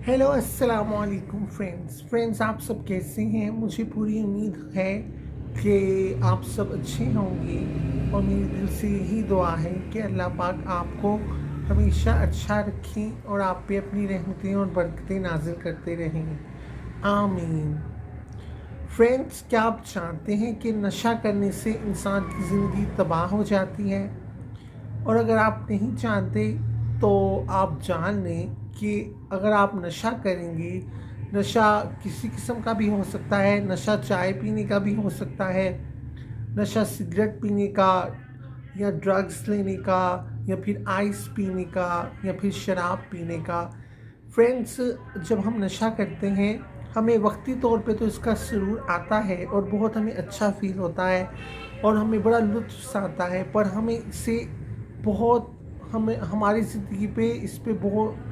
Hello अस्सलाम वालेकुम friends आप सब कैसे हैं। मुझे पूरी उम्मीद है कि आप सब अच्छे होंगे और मेरी दिल से यही दुआ है कि अल्लाह पाक आपको हमेशा अच्छा रखें और आप पे अपनी रहमतें और बरकतें नाजिल करते रहें, आमीन। फ्रेंड्स, क्या आप जानते हैं कि नशा करने से इंसान की ज़िंदगी तबाह हो जाती है? और अगर आप नहीं जानते तो आप जान लें कि अगर आप नशा करेंगे, नशा किसी किस्म का भी हो सकता है, नशा चाय पीने का भी हो सकता है, नशा सिगरेट पीने का या ड्रग्स लेने का या फिर आइस पीने का या फिर शराब पीने का। फ्रेंड्स, जब हम नशा करते हैं हमें वक्ती तौर पे तो इसका सुरूर आता है और बहुत हमें अच्छा फील होता है और हमें बड़ा लुत्फ़ आता है, पर हमें इससे बहुत हमें हमारी ज़िंदगी पे इस पे बहुत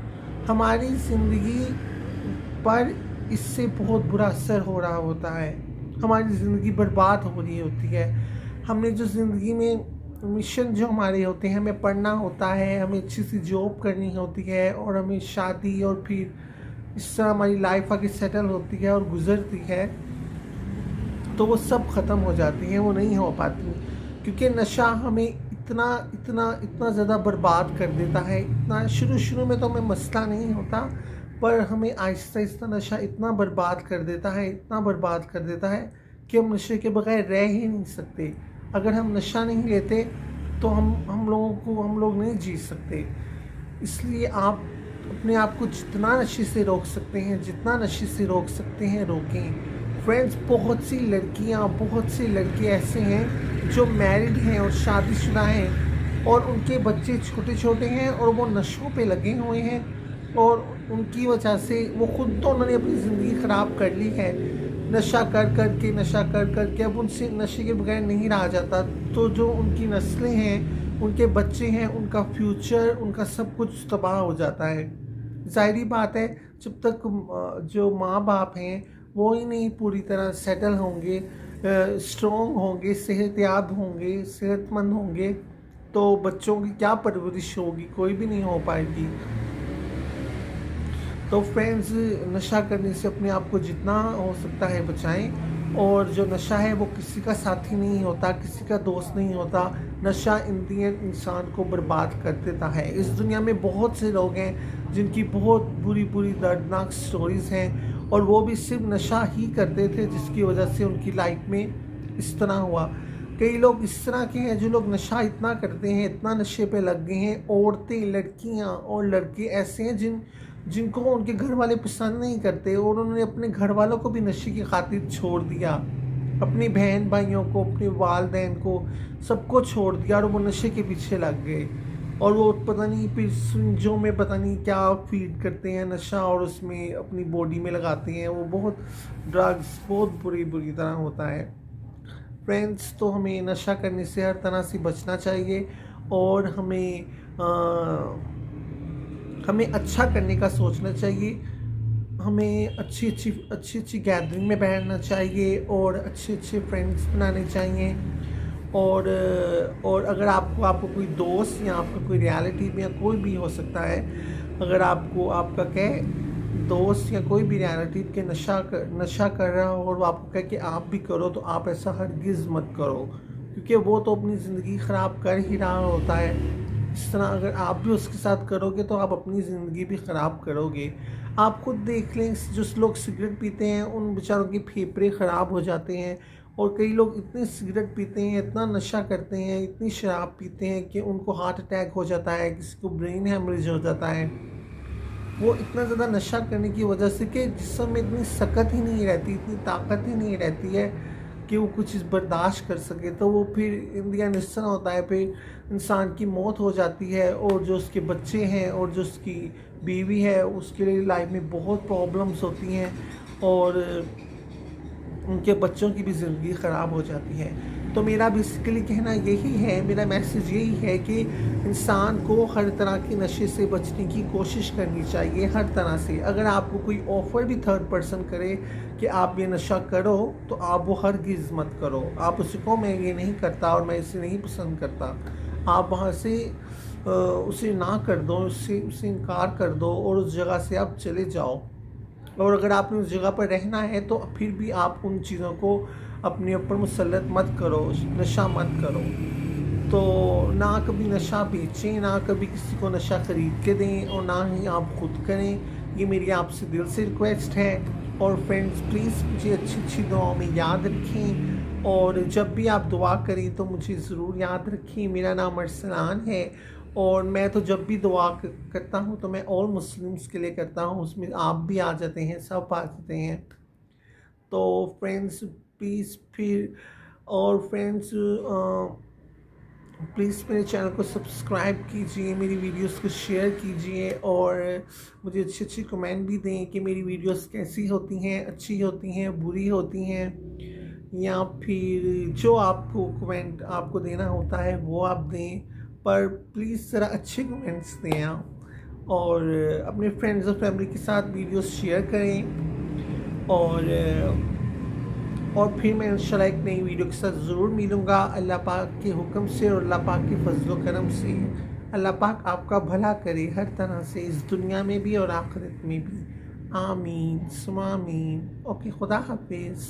हमारी ज़िंदगी पर इससे बहुत बुरा असर हो रहा होता है। हमारी ज़िंदगी बर्बाद हो रही होती है। हमने जो ज़िंदगी में मिशन जो हमारे होते हैं, हमें पढ़ना होता है, हमें अच्छी सी जॉब करनी होती है और हमें शादी और फिर इस तरह हमारी लाइफ आगे सेटल होती है और गुजरती है, तो वो सब ख़त्म हो जाती हैं, वो नहीं हो पाती क्योंकि नशा हमें इतना इतना इतना ज़्यादा बर्बाद कर देता है। इतना शुरू में तो हमें मसला नहीं होता, पर हमें आहिस्ता आहिस्ता नशा इतना बर्बाद कर देता है, इतना बर्बाद कर देता है कि हम नशे के बगैर रह ही नहीं सकते। अगर हम नशा नहीं लेते तो हम लोग नहीं जी सकते। इसलिए आप अपने आप को जितना नशे से रोक सकते हैं, जितना नशे से रोक सकते हैं रोकें। फ्रेंड्स, बहुत से लड़के ऐसे हैं जो मैरिड हैं और शादीशुदा हैं और उनके बच्चे छोटे छोटे हैं और वो नशों पे लगे हुए हैं और उनकी वजह से वो खुद तो उन्होंने अपनी ज़िंदगी ख़राब कर ली है। नशा कर कर के अब उनसे नशे के बगैर नहीं रहा जाता, तो जो उनकी नस्लें हैं, उनके बच्चे हैं, उनका फ्यूचर, उनका सब कुछ तबाह हो जाता है। ज़ाहिरी बात है, जब तक जो माँ बाप हैं वो ही नहीं पूरी तरह सेटल होंगे, स्ट्रॉन्ग होंगे, सेहतयाब होंगे, सेहतमंद होंगे, तो बच्चों की क्या परवरिश होगी, कोई भी नहीं हो पाएगी। तो फ्रेंड्स, नशा करने से अपने आप को जितना हो सकता है बचाएं। और जो नशा है वो किसी का साथी नहीं होता, किसी का दोस्त नहीं होता। नशा इन दी एंड इंसान को बर्बाद कर देता है। इस दुनिया में बहुत से लोग हैं जिनकी बहुत बुरी दर्दनाक स्टोरीज़ हैं और वो भी सिर्फ नशा ही करते थे जिसकी वजह से उनकी लाइफ में इस तरह हुआ। कई लोग इस तरह के हैं जो लोग नशा इतना करते हैं, इतना नशे पे लग गए हैं। औरतें, लड़कियां और लड़के ऐसे हैं जिनको उनके घर वाले पसंद नहीं करते और उन्होंने अपने घर वालों को भी नशे की खातिर छोड़ दिया, अपनी बहन भाइयों को, अपने वालदैन को, सबको छोड़ दिया और वो नशे के पीछे लग गए। और वो पता नहीं फिर सिरिंजों में पता नहीं क्या फीड करते हैं नशा और उसमें अपनी बॉडी में लगाते हैं। वो बहुत ड्रग्स बहुत बुरी तरह होता है। फ्रेंड्स, तो हमें नशा करने से हर तरह से बचना चाहिए और हमें अच्छा करने का सोचना चाहिए। हमें अच्छी गैदरिंग में बैठना चाहिए और अच्छे फ्रेंड्स बनाने चाहिए। और अगर आपको कोई दोस्त या आपका कोई रियलिटी में या कोई भी हो सकता है, अगर आपका दोस्त या कोई भी रियलिटी के नशा कर रहा हो और वो आपको कहे कि आप भी करो, तो आप ऐसा हरगिज़ मत करो क्योंकि वो तो अपनी ज़िंदगी ख़राब कर ही रहा होता है। इस तरह अगर आप भी उसके साथ करोगे तो आप अपनी ज़िंदगी भी ख़राब करोगे। आप खुद देख लें, जो लोग सिगरेट पीते हैं उन बेचारों के फेफड़े ख़राब हो जाते हैं और कई लोग इतनी सिगरेट पीते हैं, इतना नशा करते हैं, इतनी शराब पीते हैं कि उनको हार्ट अटैक हो जाता है, किसी को ब्रेन हेमरेज हो जाता है। वो इतना ज़्यादा नशा करने की वजह से कि जिस्म में इतनी सकत ही नहीं रहती, इतनी ताकत ही नहीं रहती है कि वो कुछ चीज़ बर्दाश्त कर सके। तो वो फिर इंडिया निस्सन होता है, फिर इंसान की मौत हो जाती है और जो उसके बच्चे हैं और जो उसकी बीवी है उसके लिए लाइफ में बहुत प्रॉब्लम्स होती हैं और उनके बच्चों की भी ज़िंदगी ख़राब हो जाती है। तो मेरा बेसिकली कहना यही है, मेरा मैसेज यही है कि इंसान को हर तरह के नशे से बचने की कोशिश करनी चाहिए, हर तरह से। अगर आपको कोई ऑफ़र भी थर्ड पर्सन करे कि आप ये नशा करो, तो आप वो हरगिज़ मत करो। आप उसे कहो मैं ये नहीं करता और मैं इसे नहीं पसंद करता। आप वहाँ से उसे ना कर दो, उससे इनकार कर दो और उस जगह से आप चले जाओ। और अगर आपने उस जगह पर रहना है तो फिर भी आप उन चीज़ों को अपने ऊपर मुसल्लत मत करो, नशा मत करो। तो ना कभी नशा बेचें, ना कभी किसी को नशा ख़रीद के दें और ना ही आप खुद करें। ये मेरी आपसे दिल से रिक्वेस्ट है। और फ्रेंड्स प्लीज़ मुझे अच्छी अच्छी दुआओं में याद रखें, और जब भी आप दुआ करें तो मुझे ज़रूर याद रखें। मेरा नाम अरसलान है और मैं तो जब भी दुआ करता हूँ तो मैं ऑल मुस्लिम्स के लिए करता हूँ, उसमें आप भी आ जाते हैं, सब आ जाते हैं। तो फ्रेंड्स प्लीज़ फ्रेंड्स प्लीज़ मेरे चैनल को सब्सक्राइब कीजिए, मेरी वीडियोस को शेयर कीजिए और मुझे अच्छी अच्छी कमेंट भी दें कि मेरी वीडियोस कैसी होती हैं, अच्छी होती हैं, बुरी होती हैं, या फिर जो आपको कमेंट आपको देना होता है वो आप दें, पर प्लीज़ ज़रा अच्छे कमेंट्स दें आप। और अपने फ्रेंड्स और फैमिली के साथ वीडियोस शेयर करें। और फिर मैं इंशाल्लाह एक नई वीडियो के साथ ज़रूर मिलूँगा, अल्लाह पाक के हुक्म से और अल्लाह पाक के फजल व करम से। अल्लाह पाक आपका भला करे हर तरह से, इस दुनिया में भी और आखिरत में भी। आमीन सुमा आमीन। ओके, खुदा हाफिज़।